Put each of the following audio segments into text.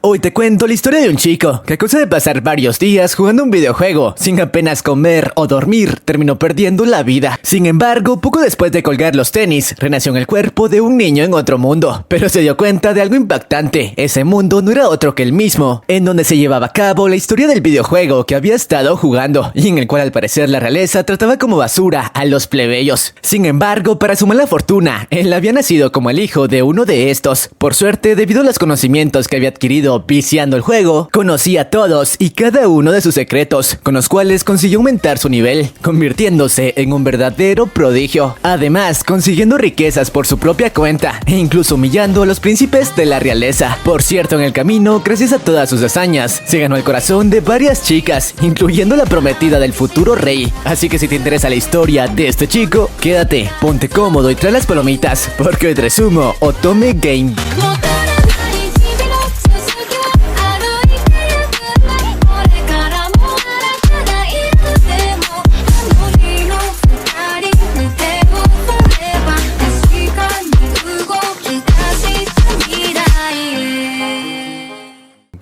Hoy te cuento la historia de un chico que a causa de pasar varios días jugando un videojuego sin apenas comer o dormir, terminó perdiendo la vida. Sin embargo, poco después de colgar los tenis, renació en el cuerpo de un niño en otro mundo, pero se dio cuenta de algo impactante. Ese mundo no era otro que el mismo, en donde se llevaba a cabo la historia del videojuego que había estado jugando, y en el cual al parecer la realeza trataba como basura a los plebeyos. Sin embargo, para su mala fortuna, él había nacido como el hijo de uno de estos. Por suerte, debido a los conocimientos que había adquirido viciando el juego, conocía a todos y cada uno de sus secretos, con los cuales consiguió aumentar su nivel, convirtiéndose en un verdadero prodigio. Además, consiguiendo riquezas por su propia cuenta, e incluso humillando a los príncipes de la realeza. Por cierto, en el camino, gracias a todas sus hazañas, se ganó el corazón de varias chicas, incluyendo la prometida del futuro rey. Así que si te interesa la historia de este chico, quédate, ponte cómodo y trae las palomitas, porque hoy te resumo Otome Game.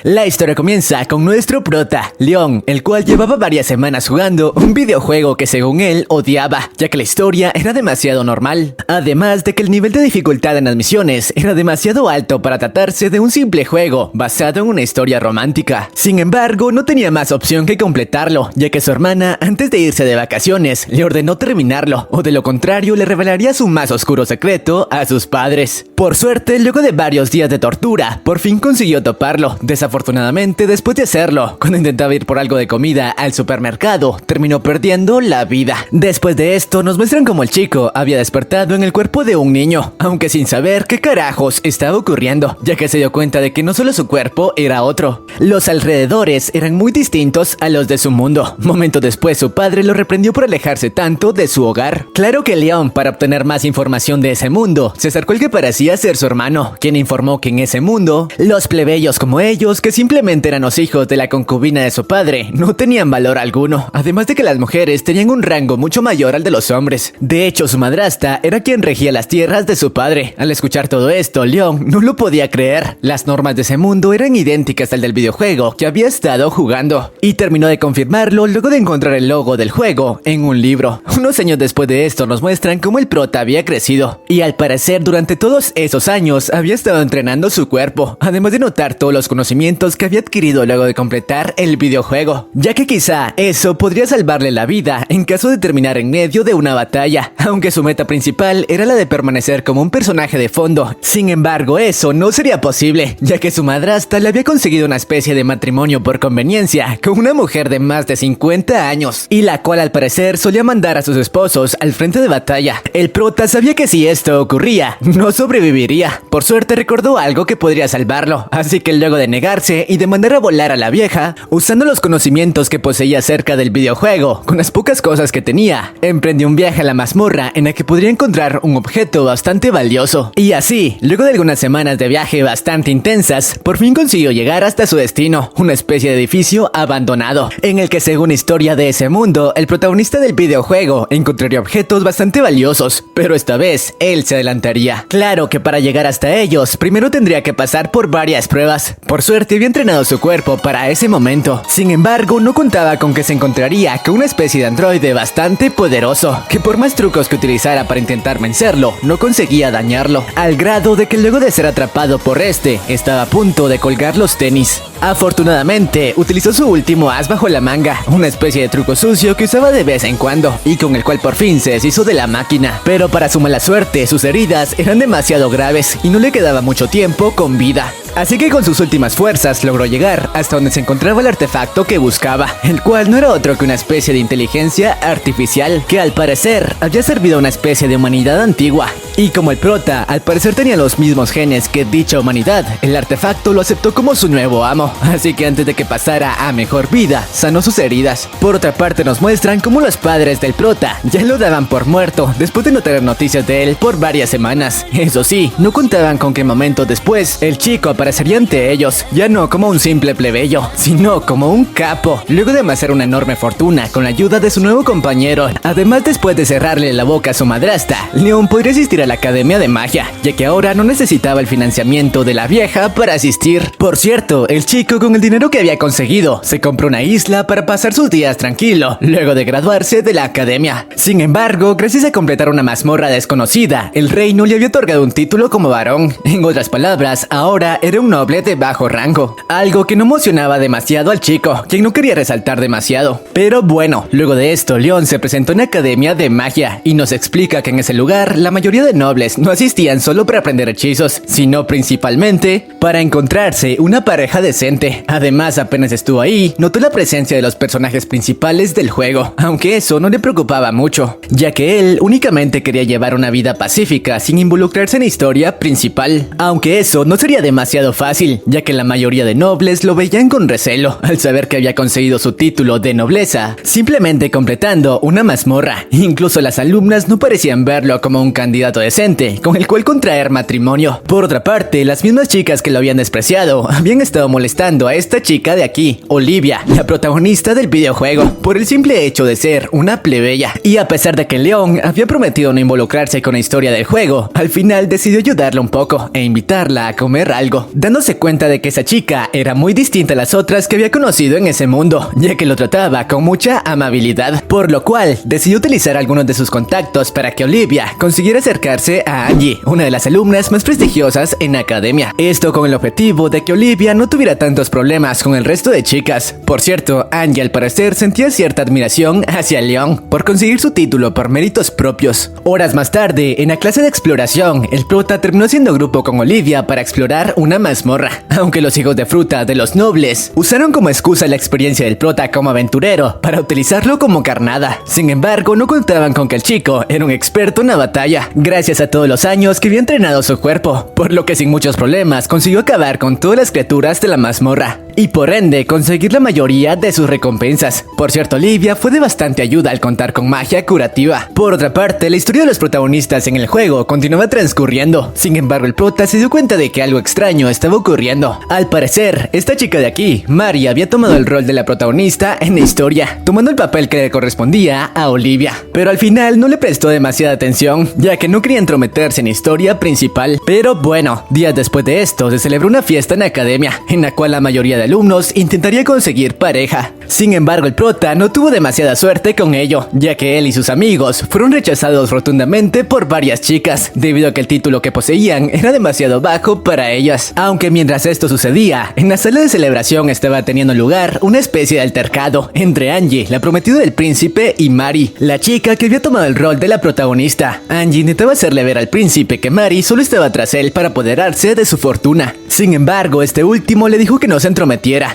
La historia comienza con nuestro prota, Leon, el cual llevaba varias semanas jugando un videojuego que según él odiaba, ya que la historia era demasiado normal. Además de que el nivel de dificultad en las misiones era demasiado alto para tratarse de un simple juego basado en una historia romántica. Sin embargo, no tenía más opción que completarlo, ya que su hermana, antes de irse de vacaciones, le ordenó terminarlo, o de lo contrario le revelaría su más oscuro secreto a sus padres. Por suerte, luego de varios días de tortura, por fin consiguió toparlo. Desafortunadamente, después de hacerlo, cuando intentaba ir por algo de comida al supermercado, terminó perdiendo la vida. Después de esto, nos muestran cómo el chico había despertado en el cuerpo de un niño, aunque sin saber qué carajos estaba ocurriendo, ya que se dio cuenta de que no solo su cuerpo era otro. Los alrededores eran muy distintos a los de su mundo. Momento después, su padre lo reprendió por alejarse tanto de su hogar. Claro que Leon, para obtener más información de ese mundo, se acercó al que parecía ser su hermano, quien informó que en ese mundo, los plebeyos como ellos, que simplemente eran los hijos de la concubina de su padre, no tenían valor alguno, además de que las mujeres tenían un rango mucho mayor al de los hombres. De hecho, su madrastra era quien regía las tierras de su padre. Al escuchar todo esto, Leon no lo podía creer. Las normas de ese mundo eran idénticas al del videojuego que había estado jugando, y terminó de confirmarlo luego de encontrar el logo del juego en un libro. Unos años después de esto nos muestran cómo el prota había crecido, y al parecer durante todos esos años había estado entrenando su cuerpo, además de notar todos los conocimientos que había adquirido luego de completar el videojuego, ya que quizá eso podría salvarle la vida en caso de terminar en medio de una batalla, aunque su meta principal era la de permanecer como un personaje de fondo. Sin embargo, eso no sería posible, ya que su madrastra le había conseguido una especie de matrimonio por conveniencia con una mujer de más de 50 años, y la cual al parecer solía mandar a sus esposos al frente de batalla. El prota sabía que si esto ocurría, no sobreviviría. Por suerte recordó algo que podría salvarlo, así que luego de negarse y de mandar a volar a la vieja, usando los conocimientos que poseía acerca del videojuego, con las pocas cosas que tenía, emprendió un viaje a la mazmorra en la que podría encontrar un objeto bastante valioso. Y así, luego de algunas semanas de viaje bastante intensas, por fin consiguió llegar hasta su destino, una especie de edificio abandonado, en el que según la historia de ese mundo, el protagonista del videojuego encontraría objetos bastante valiosos, pero esta vez él se adelantaría. Claro que para llegar hasta ellos, primero tendría que pasar por varias pruebas. Por suerte había entrenado su cuerpo para ese momento. Sin embargo, no contaba con que se encontraría con una especie de androide bastante poderoso, que por más trucos que utilizara para intentar vencerlo, no conseguía dañarlo, al grado de que luego de ser atrapado por este, estaba a punto de colgar los tenis. Afortunadamente, utilizó su último as bajo la manga, una especie de truco sucio que usaba de vez en cuando, y con el cual por fin se deshizo de la máquina. Pero para su mala suerte, sus heridas eran demasiado graves y no le quedaba mucho tiempo con vida. Así que con sus últimas fuerzas logró llegar hasta donde se encontraba el artefacto que buscaba, el cual no era otro que una especie de inteligencia artificial que al parecer había servido a una especie de humanidad antigua. Y como el prota al parecer tenía los mismos genes que dicha humanidad, el artefacto lo aceptó como su nuevo amo, así que antes de que pasara a mejor vida, sanó sus heridas. Por otra parte nos muestran cómo los padres del prota ya lo daban por muerto después de no tener noticias de él por varias semanas. Eso sí, no contaban con que momentos después el chico aparecería ante ellos, ya no como un simple plebeyo, sino como un capo, luego de amasar una enorme fortuna con la ayuda de su nuevo compañero. Además, después de cerrarle la boca a su madrastra, Leon podría asistir a la Academia de Magia, ya que ahora no necesitaba el financiamiento de la vieja para asistir. Por cierto, el chico, con el dinero que había conseguido, se compró una isla para pasar sus días tranquilo, luego de graduarse de la academia. Sin embargo, gracias a completar una mazmorra desconocida, el reino le había otorgado un título como varón. En otras palabras, ahora era un noble de bajo rango, algo que no emocionaba demasiado al chico, quien no quería resaltar demasiado. Pero bueno, luego de esto, Leon se presentó en la Academia de Magia y nos explica que en ese lugar la mayoría de nobles no asistían solo para aprender hechizos, sino principalmente para encontrarse una pareja decente. Además, apenas estuvo ahí, notó la presencia de los personajes principales del juego, aunque eso no le preocupaba mucho, ya que él únicamente quería llevar una vida pacífica sin involucrarse en historia principal. Aunque eso no sería demasiado fácil, ya que la mayoría de nobles lo veían con recelo al saber que había conseguido su título de nobleza simplemente completando una mazmorra. Incluso las alumnas no parecían verlo como un candidato decente con el cual contraer matrimonio. Por otra parte, las mismas chicas que lo habían despreciado habían estado molestando a esta chica de aquí, Olivia, la protagonista del videojuego, por el simple hecho de ser una plebeya. Y a pesar de que Leon había prometido no involucrarse con la historia del juego, al final decidió ayudarla un poco e invitarla a comer algo, dándose cuenta de que esa chica era muy distinta a las otras que había conocido en ese mundo, ya que lo trataba con mucha amabilidad, por lo cual decidió utilizar algunos de sus contactos para que Olivia consiguiera acercarse a Angie, una de las alumnas más prestigiosas en la academia. Esto con el objetivo de que Olivia no tuviera tantos problemas con el resto de chicas. Por cierto, Angie al parecer sentía cierta admiración hacia Leon por conseguir su título por méritos propios. Horas más tarde, en la clase de exploración, el prota terminó haciendo grupo con Olivia para explorar una mazmorra, aunque los hijos de fruta de los nobles usaron como excusa la experiencia del prota como aventurero para utilizarlo como carnada. Sin embargo, no contaban con que el chico era un experto en la batalla, gracias a todos los años que había entrenado su cuerpo, por lo que sin muchos problemas consiguió acabar con todas las criaturas de la mazmorra y por ende conseguir la mayoría de sus recompensas. Por cierto, Olivia fue de bastante ayuda al contar con magia curativa. Por otra parte, la historia de los protagonistas en el juego continuaba transcurriendo. Sin embargo, el prota se dio cuenta de que algo extraño estaba ocurriendo. Al parecer, esta chica de aquí, Mari, había tomado el rol de la protagonista en la historia, tomando el papel que le correspondía a Olivia. Pero al final no le prestó demasiada atención, ya que no quería entrometerse en la historia principal. Pero bueno, días después de esto, se celebró una fiesta en la academia, en la cual la mayoría de alumnos intentaría conseguir pareja. Sin embargo, el prota no tuvo demasiada suerte con ello, ya que él y sus amigos fueron rechazados rotundamente por varias chicas, debido a que el título que poseían era demasiado bajo para ellas. Aunque mientras esto sucedía, en la sala de celebración estaba teniendo lugar una especie de altercado entre Angie, la prometida del príncipe, y Mari, la chica que había tomado el rol de la protagonista. Angie intentaba hacerle ver al príncipe que Mari solo estaba tras él para apoderarse de su fortuna. Sin embargo, este último le dijo que no se entrometiera,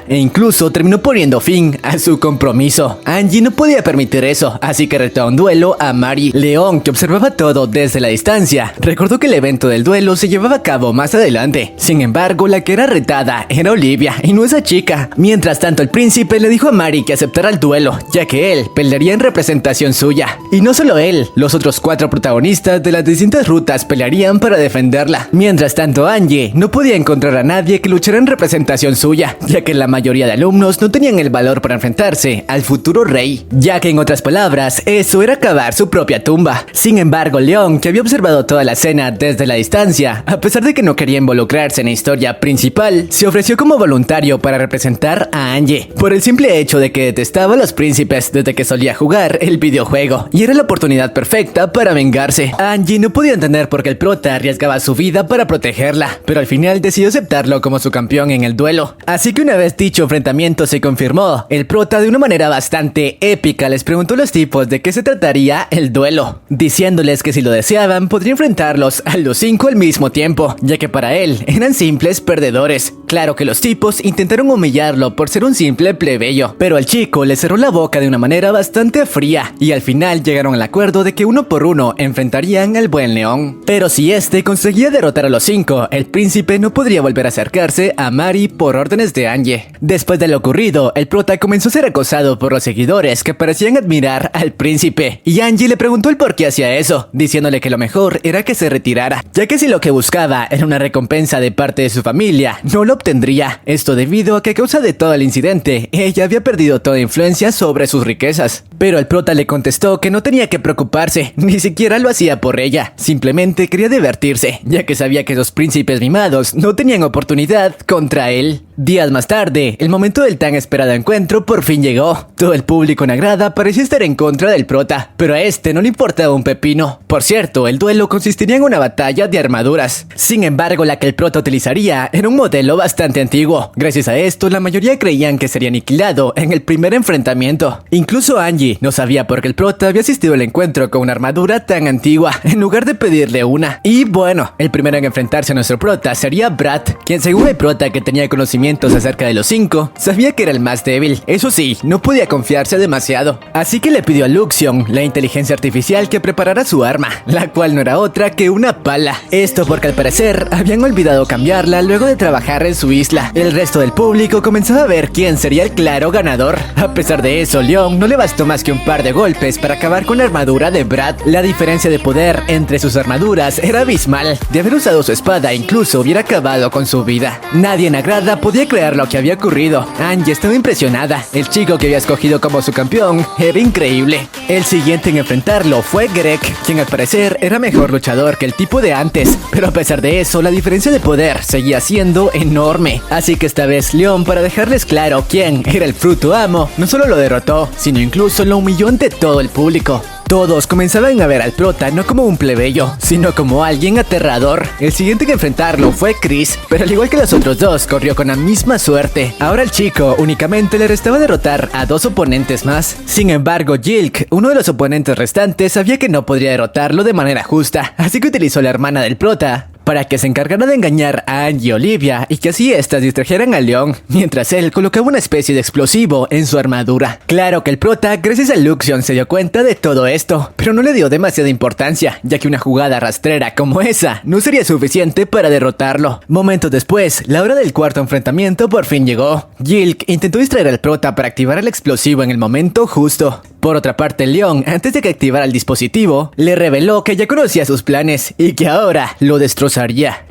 e incluso terminó poniendo fin a su compromiso. Angie no podía permitir eso, así que retó a un duelo a Mari. Leon, que observaba todo desde la distancia, recordó que el evento del duelo se llevaba a cabo más adelante. Sin embargo, la que era retada era Olivia, y no esa chica. Mientras tanto, el príncipe le dijo a Mari que aceptara el duelo, ya que él pelearía en representación suya. Y no solo él, los otros 4 protagonistas de las distintas rutas pelearían para defenderla. Mientras tanto, Angie no podía encontrar a nadie que luchara en representación suya, ya que la mayoría de alumnos no tenían el valor para enfrentarse al futuro rey, ya que en otras palabras, eso era cavar su propia tumba. Sin embargo, Leon, que había observado toda la escena desde la distancia, a pesar de que no quería involucrarse en la historia principal, se ofreció como voluntario para representar a Angie, por el simple hecho de que detestaba a los príncipes desde que solía jugar el videojuego, y era la oportunidad perfecta para vengarse. Angie no podía entender por qué el prota arriesgaba su vida para protegerla, pero al final decidió aceptarlo como su campeón en el duelo. Así que una vez dicho enfrentamiento se confirmó, el prota de una manera bastante épica les preguntó a los tipos de qué se trataría el duelo, diciéndoles que si lo deseaban podría enfrentarlos a los 5 al mismo tiempo, ya que para él eran simples perdedores. Claro que los tipos intentaron humillarlo por ser un simple plebeyo, pero el chico le cerró la boca de una manera bastante fría, y al final llegaron al acuerdo de que uno por uno enfrentarían al buen León. Pero si este conseguía derrotar a los 5, el príncipe no podría volver a acercarse a Mari por órdenes de Angie. Después de lo ocurrido, el prota comenzó a ser acosado por los seguidores que parecían admirar al príncipe, y Angie le preguntó el por qué hacía eso, diciéndole que lo mejor era que se retirara, ya que si lo que buscaba era una recompensa de parte de su familia, no lo obtendría. Esto debido a que a causa de todo el incidente, ella había perdido toda influencia sobre sus riquezas. Pero el prota le contestó que no tenía que preocuparse, ni siquiera lo hacía por ella, simplemente quería divertirse, ya que sabía que los príncipes mimados no tenían oportunidad contra él. Días más tarde, el momento del tan esperado encuentro por fin llegó. Todo el público en la grada parecía estar en contra del prota, pero a este no le importaba un pepino. Por cierto, el duelo consistiría en una batalla de armaduras. Sin embargo, la que el prota utilizaría era un modelo bastante antiguo. Gracias a esto, la mayoría creían que sería aniquilado en el primer enfrentamiento. Incluso Angie no sabía por qué el prota había asistido al encuentro con una armadura tan antigua, en lugar de pedirle una. Y bueno, el primero en enfrentarse a nuestro prota sería Brad, quien según el prota, que tenía conocimientos acerca de los 5, sabía que era el más débil. Eso sí, no podía confiarse demasiado. Así que le pidió a Luxion, la inteligencia artificial, que preparara su arma, la cual no era otra que una pala. Esto porque al parecer habían olvidado cambiarla luego de trabajar en su isla. El resto del público comenzaba a ver quién sería el claro ganador. A pesar de eso, Leon no le bastó más que un par de golpes para acabar con la armadura de Brad. La diferencia de poder entre sus armaduras era abismal. De haber usado su espada, incluso hubiera acabado con su vida. Nadie en la grada podía creer lo que había ocurrido. Angie estaba impresionada. El chico que había escogido como su campeón era increíble. El siguiente en enfrentarlo fue Greg, quien al parecer era mejor luchador que el tipo de antes, pero a pesar de eso, la diferencia de poder seguía siendo enorme. Así que esta vez Leon, para dejarles claro quién era el fruto amo, no solo lo derrotó, sino incluso lo humilló ante todo el público. Todos comenzaban a ver al prota no como un plebeyo, sino como alguien aterrador. El siguiente que enfrentarlo fue Chris, pero al igual que los otros dos, corrió con la misma suerte. Ahora al chico únicamente le restaba derrotar a 2 oponentes más. Sin embargo, Jilk, uno de los oponentes restantes, sabía que no podría derrotarlo de manera justa, así que utilizó a la hermana del prota para que se encargara de engañar a Angie y Olivia y que así estas distrajeran a Leon, mientras él colocaba una especie de explosivo en su armadura. Claro que el prota, gracias a Luxion, se dio cuenta de todo esto, pero no le dio demasiada importancia, ya que una jugada rastrera como esa no sería suficiente para derrotarlo. Momentos después, la hora del cuarto enfrentamiento por fin llegó. Jilk intentó distraer al prota para activar el explosivo en el momento justo. Por otra parte, Leon, antes de que activara el dispositivo, le reveló que ya conocía sus planes y que ahora lo destrozaría.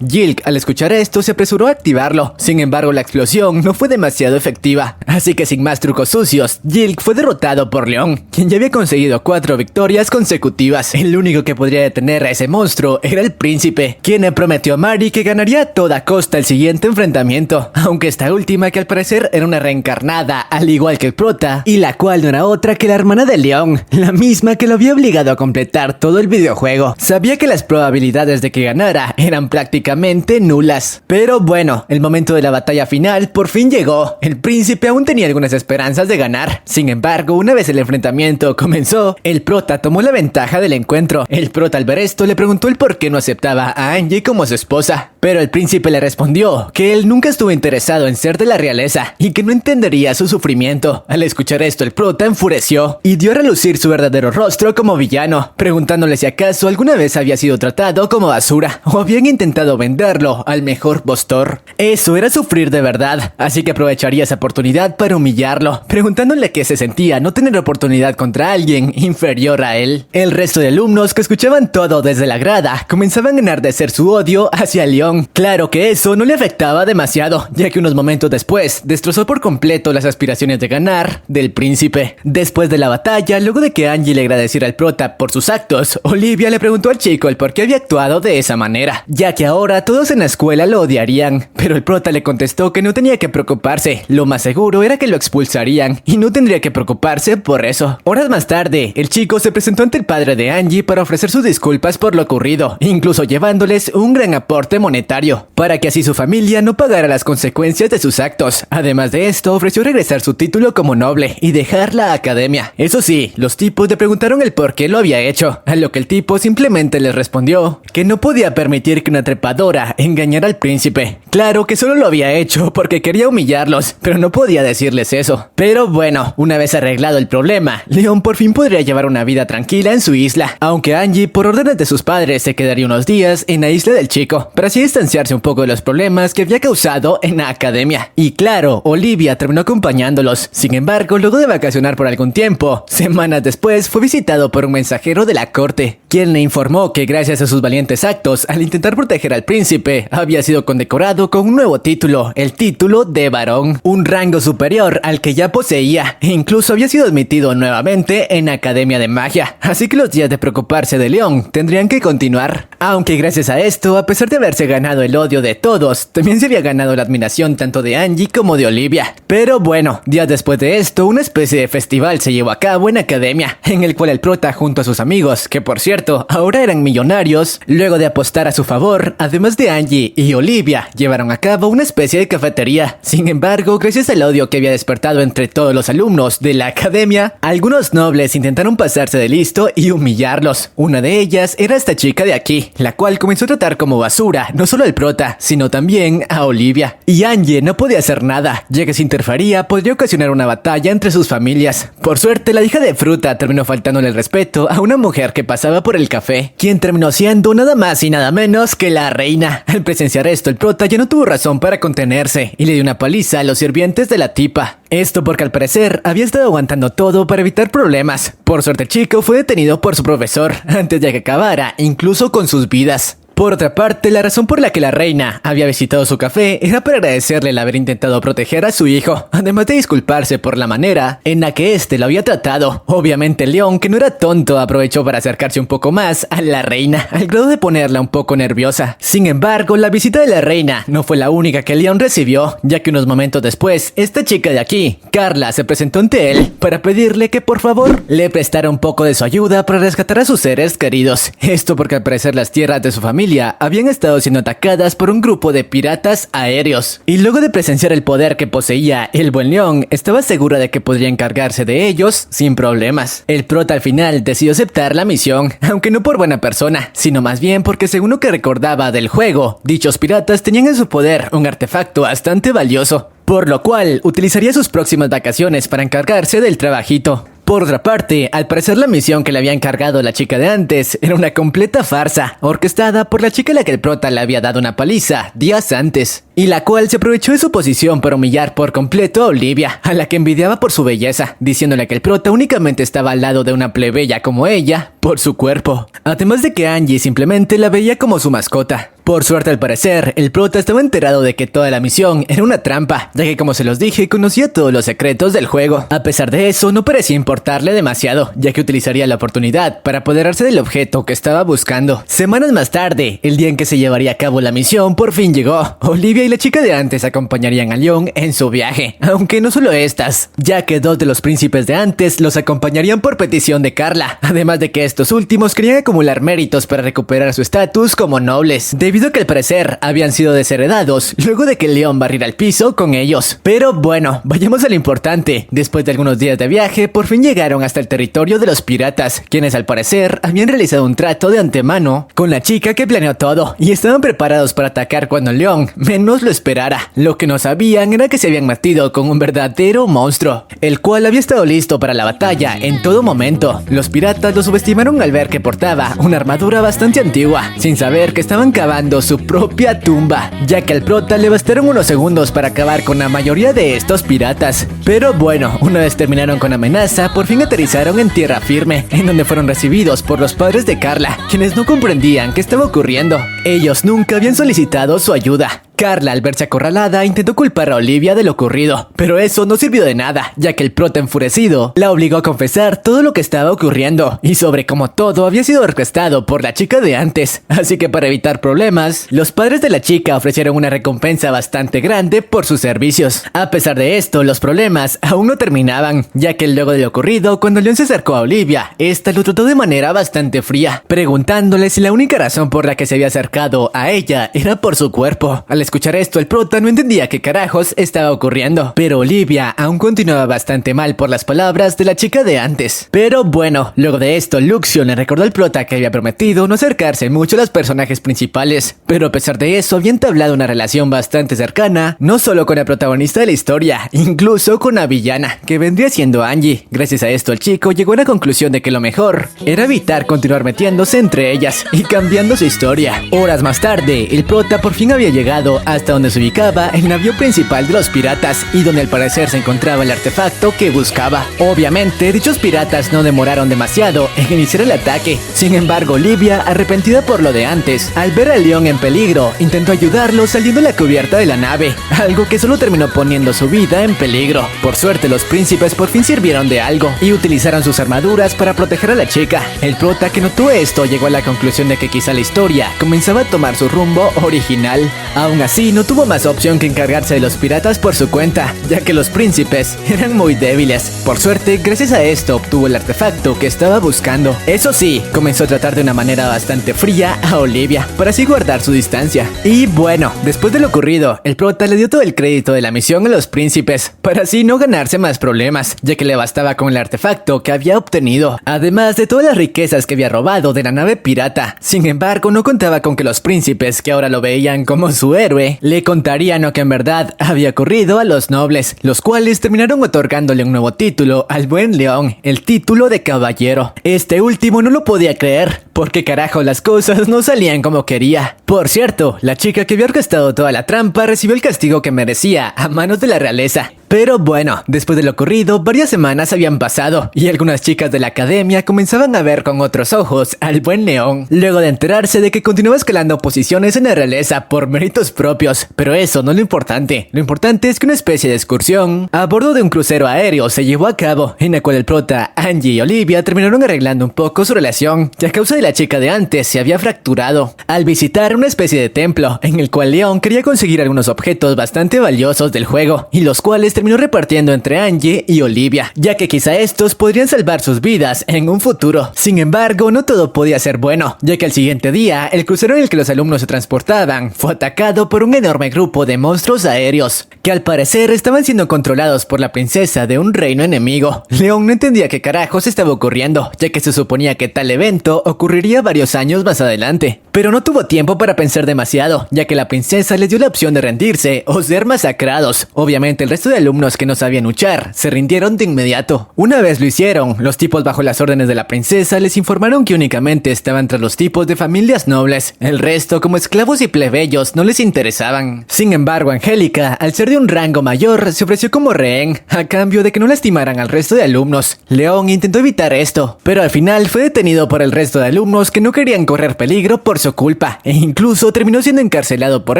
Jilk, al escuchar esto, se apresuró a activarlo. Sin embargo, la explosión no fue demasiado efectiva. Así que sin más trucos sucios, Jilk fue derrotado por Leon, quien ya había conseguido 4 victorias consecutivas. El único que podría detener a ese monstruo era el príncipe, quien le prometió a Mari que ganaría a toda costa el siguiente enfrentamiento, aunque esta última, que al parecer era una reencarnada, al igual que el prota, y la cual no era otra que la hermana de Leon, la misma que lo había obligado a completar todo el videojuego. Sabía que las probabilidades de que ganara eran prácticamente nulas. Pero bueno, el momento de la batalla final por fin llegó. El príncipe aún tenía algunas esperanzas de ganar. Sin embargo, una vez el enfrentamiento comenzó, el prota tomó la ventaja del encuentro. El prota, al ver esto, le preguntó el por qué no aceptaba a Angie como su esposa, pero el príncipe le respondió que él nunca estuvo interesado en ser de la realeza y que no entendería su sufrimiento. Al escuchar esto, el prota enfureció y dio a relucir su verdadero rostro como villano, preguntándole si acaso alguna vez había sido tratado como basura o habían intentado venderlo al mejor postor. Eso era sufrir de verdad, así que aprovecharía esa oportunidad para humillarlo, preguntándole qué se sentía no tener oportunidad contra alguien inferior a él. El resto de alumnos, que escuchaban todo desde la grada, comenzaban a enardecer su odio hacia Leon. Claro que eso no le afectaba demasiado, ya que unos momentos después destrozó por completo las aspiraciones de ganar del príncipe. Después de la batalla, luego de que Angie le agradeciera al prota por sus actos, Olivia le preguntó al chico el por qué había actuado de esa manera, ya que ahora todos en la escuela lo odiarían. Pero el prota le contestó que no tenía que preocuparse, lo más seguro era que lo expulsarían y no tendría que preocuparse por eso. Horas más tarde, el chico se presentó ante el padre de Angie para ofrecer sus disculpas por lo ocurrido, incluso llevándoles un gran aporte monetario, para que así su familia no pagara las consecuencias de sus actos. Además de esto, ofreció regresar su título como noble y dejar la academia. Eso sí, los tipos le preguntaron el por qué lo había hecho, a lo que el tipo simplemente les respondió que no podía permitir permitir que una trepadora engañara al príncipe. Claro que solo lo había hecho porque quería humillarlos, pero no podía decirles eso. Pero bueno, una vez arreglado el problema, Leon por fin podría llevar una vida tranquila en su isla, aunque Angie, por órdenes de sus padres, se quedaría unos días en la isla del chico, para así distanciarse un poco de los problemas que había causado en la academia. Y claro, Olivia terminó acompañándolos. Sin embargo, luego de vacacionar por algún tiempo, semanas después fue visitado por un mensajero de la corte, quien le informó que gracias a sus valientes actos al intentar proteger al príncipe, había sido condecorado con un nuevo título, el título de varón, un rango superior al que ya poseía, e incluso había sido admitido nuevamente en la Academia de Magia, así que los días de preocuparse de Leon tendrían que continuar. Aunque gracias a esto, a pesar de haberse ganado el odio de todos, también se había ganado la admiración tanto de Angie como de Olivia. Pero bueno, días después de esto, una especie de festival se llevó a cabo en la academia, en el cual el prota junto a sus amigos, que por cierto, ahora eran millonarios, luego de apostar a su favor, además de Angie y Olivia, llevaron a cabo una especie de cafetería. Sin embargo, gracias al odio que había despertado entre todos los alumnos de la academia, algunos nobles intentaron pasarse de listo y humillarlos. Una de ellas era esta chica de aquí, la cual comenzó a tratar como basura no solo al prota, sino también a Olivia. Y Angie no podía hacer nada, ya que si interfería podría ocasionar una batalla entre sus familias. Por suerte, la hija de Fruta terminó faltándole el respeto a una mujer que pasaba por el café, quien terminó siendo nada más y nada menos que la reina. Al presenciar esto, el prota ya no tuvo razón para contenerse y le dio una paliza a los sirvientes de la tipa. Esto porque al parecer había estado aguantando todo para evitar problemas. Por suerte el chico fue detenido por su profesor antes de que acabara incluso con sus vidas. Por otra parte, la razón por la que la reina había visitado su café era para agradecerle el haber intentado proteger a su hijo, además de disculparse por la manera en la que éste lo había tratado. Obviamente Leon, que no era tonto, aprovechó para acercarse un poco más a la reina, al grado de ponerla un poco nerviosa. Sin embargo, la visita de la reina no fue la única que Leon recibió, ya que unos momentos después, esta chica de aquí, Carla, se presentó ante él para pedirle que por favor le prestara un poco de su ayuda para rescatar a sus seres queridos. Esto porque al parecer las tierras de su familia habían estado siendo atacadas por un grupo de piratas aéreos. Y luego de presenciar el poder que poseía el buen Leon, estaba segura de que podría encargarse de ellos sin problemas. El prota al final decidió aceptar la misión, aunque no por buena persona, sino más bien porque según lo que recordaba del juego, dichos piratas tenían en su poder un artefacto bastante valioso, por lo cual utilizaría sus próximas vacaciones para encargarse del trabajito. Por otra parte, al parecer la misión que le había encargado la chica de antes era una completa farsa, orquestada por la chica a la que el prota le había dado una paliza días antes, y la cual se aprovechó de su posición para humillar por completo a Olivia, a la que envidiaba por su belleza, diciéndole que el prota únicamente estaba al lado de una plebeya como ella por su cuerpo. Además de que Angie simplemente la veía como su mascota. Por suerte, al parecer, el prota estaba enterado de que toda la misión era una trampa, ya que como se los dije, conocía todos los secretos del juego. A pesar de eso, no parecía importarle demasiado, ya que utilizaría la oportunidad para apoderarse del objeto que estaba buscando. Semanas más tarde, el día en que se llevaría a cabo la misión por fin llegó. Olivia y la chica de antes acompañarían a Leon en su viaje, aunque no solo estas, ya que dos de los príncipes de antes los acompañarían por petición de Carla, además de que estos últimos querían acumular méritos para recuperar su estatus como nobles, debido a que al parecer habían sido desheredados luego de que Leon barriera el piso con ellos. Pero bueno, vayamos a lo importante. Después de algunos días de viaje, por fin llegaron hasta el territorio de los piratas, quienes al parecer habían realizado un trato de antemano con la chica que planeó todo, y estaban preparados para atacar cuando Leon menos lo esperara. Lo que no sabían era que se habían metido con un verdadero monstruo, el cual había estado listo para la batalla en todo momento. Los piratas lo subestimaron al ver que portaba una armadura bastante antigua, sin saber que estaban cavando su propia tumba, ya que al prota le bastaron unos segundos para acabar con la mayoría de estos piratas. Pero bueno, una vez terminaron con amenaza, por fin aterrizaron en tierra firme, en donde fueron recibidos por los padres de Carla, quienes no comprendían qué estaba ocurriendo. Ellos nunca habían solicitado su ayuda. Carla, al verse acorralada, intentó culpar a Olivia de lo ocurrido, pero eso no sirvió de nada, ya que el prota enfurecido la obligó a confesar todo lo que estaba ocurriendo y sobre cómo todo había sido orquestado por la chica de antes. Así que para evitar problemas, los padres de la chica ofrecieron una recompensa bastante grande por sus servicios. A pesar de esto, los problemas aún no terminaban, ya que luego de lo ocurrido, cuando Leon se acercó a Olivia, esta lo trató de manera bastante fría, preguntándole si la única razón por la que se había acercado a ella era por su cuerpo. Al escuchar esto, el prota no entendía qué carajos estaba ocurriendo, pero Olivia aún continuaba bastante mal por las palabras de la chica de antes. Pero bueno, luego de esto, Luxion le recordó al prota que había prometido no acercarse mucho a los personajes principales, pero a pesar de eso había entablado una relación bastante cercana, no solo con el protagonista de la historia, incluso con la villana, que vendría siendo Angie. Gracias a esto, el chico llegó a la conclusión de que lo mejor era evitar continuar metiéndose entre ellas y cambiando su historia. Horas más tarde, el prota por fin había llegado hasta donde se ubicaba el navío principal de los piratas y donde al parecer se encontraba el artefacto que buscaba. Obviamente, dichos piratas no demoraron demasiado en iniciar el ataque. Sin embargo, Olivia, arrepentida por lo de antes, al ver al león en peligro, intentó ayudarlo saliendo de la cubierta de la nave, algo que solo terminó poniendo su vida en peligro. Por suerte, los príncipes por fin sirvieron de algo y utilizaron sus armaduras para proteger a la chica. El prota que notó esto llegó a la conclusión de que quizá la historia comenzaba a tomar su rumbo original. Aún así, no tuvo más opción que encargarse de los piratas por su cuenta, ya que los príncipes eran muy débiles. Por suerte, gracias a esto obtuvo el artefacto que estaba buscando. Eso sí, comenzó a tratar de una manera bastante fría a Olivia, para así guardar su distancia. Y bueno, después de lo ocurrido, el prota le dio todo el crédito de la misión a los príncipes, para así no ganarse más problemas, ya que le bastaba con el artefacto que había obtenido, además de todas las riquezas que había robado de la nave pirata. Sin embargo, no contaba con que los príncipes, que ahora lo veían como su héroe, le contarían lo que en verdad había ocurrido a los nobles, los cuales terminaron otorgándole un nuevo título al buen león, el título de caballero. Este último no lo podía creer, porque carajo las cosas no salían como quería. Por cierto, la chica que había orquestado toda la trampa recibió el castigo que merecía a manos de la realeza. Pero bueno, después de lo ocurrido, varias semanas habían pasado y algunas chicas de la academia comenzaban a ver con otros ojos al buen león, luego de enterarse de que continuaba escalando posiciones en la realeza por méritos propios. Pero eso no es lo importante. Lo importante es que una especie de excursión a bordo de un crucero aéreo se llevó a cabo, en la cual el prota, Angie y Olivia terminaron arreglando un poco su relación, ya que a causa de la chica de antes se había fracturado. Al visitar una especie de templo, en el cual León quería conseguir algunos objetos bastante valiosos del juego, y los cuales terminó repartiendo entre Angie y Olivia, ya que quizá estos podrían salvar sus vidas en un futuro. Sin embargo, no todo podía ser bueno, ya que al siguiente día, el crucero en el que los alumnos se transportaban fue atacado por un enorme grupo de monstruos aéreos, que al parecer estaban siendo controlados por la princesa de un reino enemigo. León no entendía qué carajos estaba ocurriendo, ya que se suponía que tal evento ocurriría varios años más adelante. Pero no tuvo tiempo para pensar demasiado, ya que la princesa les dio la opción de rendirse o ser masacrados. Obviamente el resto de alumnos que no sabían luchar se rindieron de inmediato. Una vez lo hicieron, los tipos bajo las órdenes de la princesa les informaron que únicamente estaban tras los tipos de familias nobles. El resto, como esclavos y plebeyos, no les interesaban. Sin embargo, Angélica, al ser de un rango mayor, se ofreció como rehén, a cambio de que no lastimaran al resto de alumnos. León intentó evitar esto, pero al final fue detenido por el resto de alumnos que no querían correr peligro por su culpa, e incluso terminó siendo encarcelado por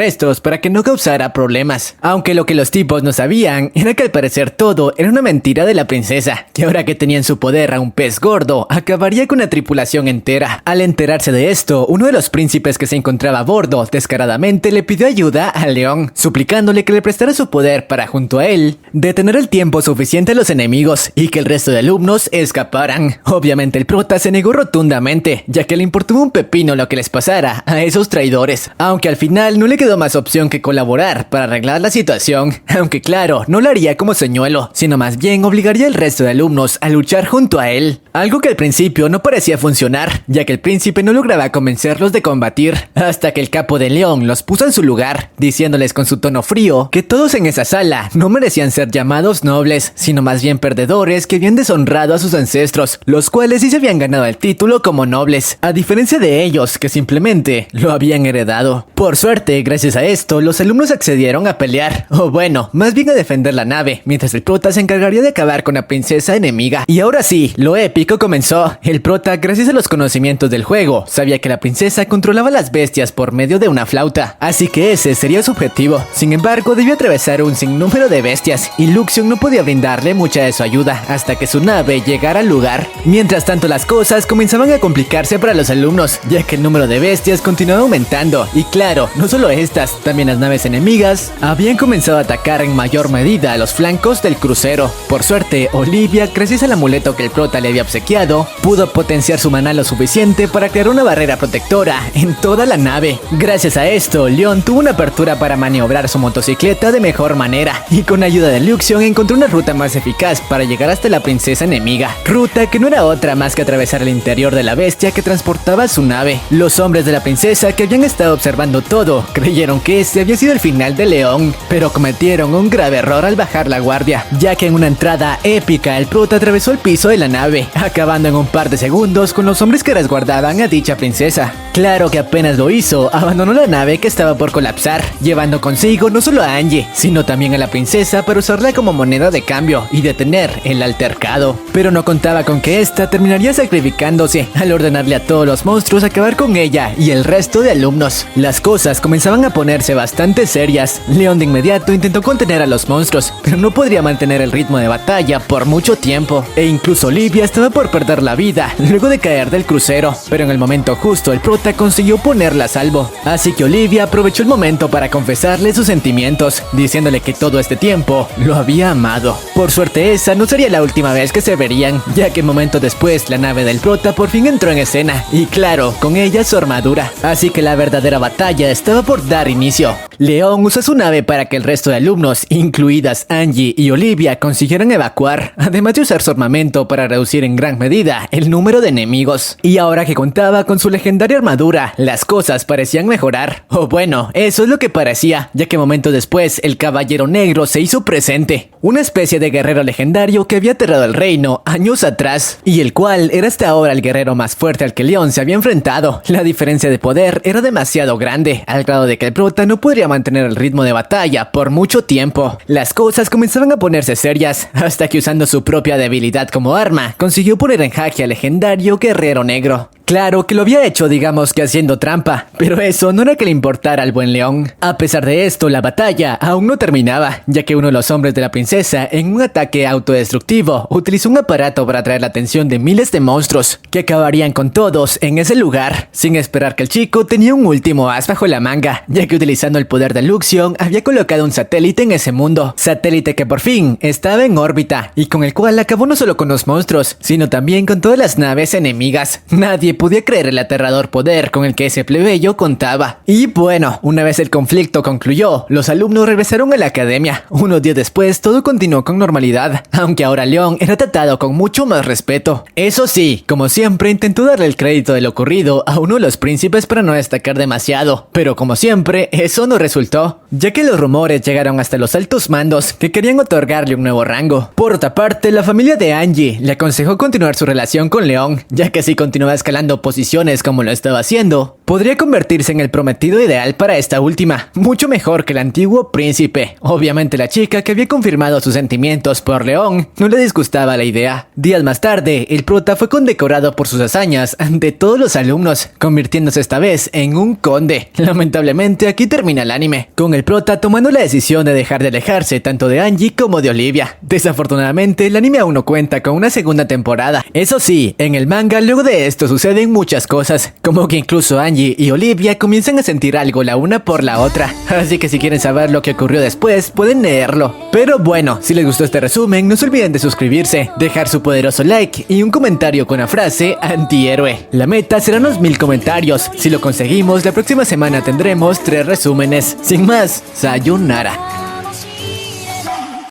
estos para que no causara problemas. Aunque lo que los tipos no sabían era que al parecer todo era una mentira de la princesa, que ahora que tenía en su poder a un pez gordo, acabaría con la tripulación entera. Al enterarse de esto, uno de los príncipes que se encontraba a bordo descaradamente le pidió ayuda al león, suplicándole que le prestara su poder para, junto a él, detener el tiempo suficiente a los enemigos y que el resto de alumnos escaparan. Obviamente el prota se negó rotundamente, ya que le importaba un pepino lo que les pasara a esos traidores, aunque al final no le quedó más opción que colaborar para arreglar la situación, aunque claro, no lo haría como señuelo, sino más bien obligaría al resto de alumnos a luchar junto a él, algo que al principio no parecía funcionar, ya que el príncipe no lograba convencerlos de combatir, hasta que el capo de león los puso en su lugar, diciéndoles con su tono frío que todos en esa sala no merecían ser llamados nobles, sino más bien perdedores que habían deshonrado a sus ancestros, los cuales sí se habían ganado el título como nobles, a diferencia de ellos que simplemente lo habían heredado. Por suerte, gracias a esto, los alumnos accedieron a pelear, o bueno, más bien a defender la nave, mientras el prota se encargaría de acabar con la princesa enemiga. Y ahora sí, lo épico comenzó. El prota, gracias a los conocimientos del juego, sabía que la princesa controlaba las bestias por medio de una flauta, así que ese sería su objetivo. Sin embargo, debió atravesar un sinnúmero de bestias, y Luxion no podía brindarle mucha de su ayuda hasta que su nave llegara al lugar. Mientras tanto, las cosas comenzaban a complicarse para los alumnos, ya que el número de bestias continuaba aumentando, y claro, no solo estas, también las naves enemigas habían comenzado a atacar en mayor medida vida a los flancos del crucero. Por suerte, Olivia, gracias al amuleto que el prota le había obsequiado, pudo potenciar su maná lo suficiente para crear una barrera protectora en toda la nave. Gracias a esto, Leon tuvo una apertura para maniobrar su motocicleta de mejor manera, y con ayuda de Luxion encontró una ruta más eficaz para llegar hasta la princesa enemiga. Ruta que no era otra más que atravesar el interior de la bestia que transportaba su nave. Los hombres de la princesa, que habían estado observando todo, creyeron que ese había sido el final de Leon, pero cometieron un grave error al bajar la guardia, ya que en una entrada épica el prota atravesó el piso de la nave, acabando en un par de segundos con los hombres que resguardaban a dicha princesa. Claro que apenas lo hizo, abandonó la nave que estaba por colapsar, llevando consigo no solo a Angie, sino también a la princesa para usarla como moneda de cambio y detener el altercado. Pero no contaba con que esta terminaría sacrificándose al ordenarle a todos los monstruos acabar con ella y el resto de alumnos. Las cosas comenzaban a ponerse bastante serias. Leon de inmediato intentó contener a los monstruos, pero no podría mantener el ritmo de batalla por mucho tiempo. E incluso Olivia estaba por perder la vida luego de caer del crucero, pero en el momento justo el prota consiguió ponerla a salvo. Así que Olivia aprovechó el momento para confesarle sus sentimientos, diciéndole que todo este tiempo lo había amado. Por suerte esa no sería la última vez que se verían, ya que momentos después la nave del prota por fin entró en escena, y claro, con ella su armadura. Así que la verdadera batalla estaba por dar inicio. Leon usó su nave para que el resto de alumnos, incluidas Angie y Olivia, consiguieran evacuar, además de usar su armamento para reducir en gran medida el número de enemigos. Y ahora que contaba con su legendaria armadura, las cosas parecían mejorar. O bueno, eso es lo que parecía, ya que momentos después el Caballero Negro se hizo presente, una especie de guerrero legendario que había aterrado el reino años atrás, y el cual era hasta ahora el guerrero más fuerte al que Leon se había enfrentado. La diferencia de poder era demasiado grande, al grado de que el prota no podría mantener el ritmo de batalla por mucho tiempo. Las cosas comenzaron a ponerse serias, hasta que usando su propia debilidad como arma, consiguió poner en jaque al legendario Guerrero Negro. Claro que lo había hecho, digamos que haciendo trampa, pero eso no era que le importara al buen Leon. A pesar de esto, la batalla aún no terminaba, ya que uno de los hombres de la princesa, en un ataque autodestructivo, utilizó un aparato para atraer la atención de miles de monstruos, que acabarían con todos en ese lugar, sin esperar que el chico tenía un último as bajo la manga, ya que utilizando el poder de Luxion, había colocado un satélite en ese mundo, satélite que por fin estaba en órbita, y con el cual acabó no solo con los monstruos, sino también con todas las naves enemigas. Nadie podía creer el aterrador poder con el que ese plebeyo contaba. Y bueno, una vez el conflicto concluyó, los alumnos regresaron a la academia. Unos días después todo continuó con normalidad, aunque ahora Leon era tratado con mucho más respeto. Eso sí, como siempre intentó darle el crédito de lo ocurrido a uno de los príncipes para no destacar demasiado, pero como siempre eso no resultó, ya que los rumores llegaron hasta los altos mandos que querían otorgarle un nuevo rango. Por otra parte, la familia de Angie le aconsejó continuar su relación con Leon, ya que si continuaba escalando posiciones como lo estaba haciendo, podría convertirse en el prometido ideal para esta última, mucho mejor que el antiguo príncipe. Obviamente la chica, que había confirmado sus sentimientos por Leon, no le disgustaba la idea. Días más tarde, el prota fue condecorado por sus hazañas ante todos los alumnos, convirtiéndose esta vez en un conde. Lamentablemente aquí termina el anime, con el prota tomando la decisión de dejar de alejarse tanto de Angie como de Olivia. Desafortunadamente el anime aún no cuenta con una segunda temporada. Eso sí, en el manga luego de esto suceden muchas cosas, como que incluso Angie y Olivia comienzan a sentir algo la una por la otra, así que si quieren saber lo que ocurrió después, pueden leerlo. Pero bueno, si les gustó este resumen, no se olviden de suscribirse, dejar su poderoso like y un comentario con la frase antihéroe. La meta serán los 1000 comentarios. Si lo conseguimos, la próxima semana tendremos 3 resúmenes. Sin más, sayonara.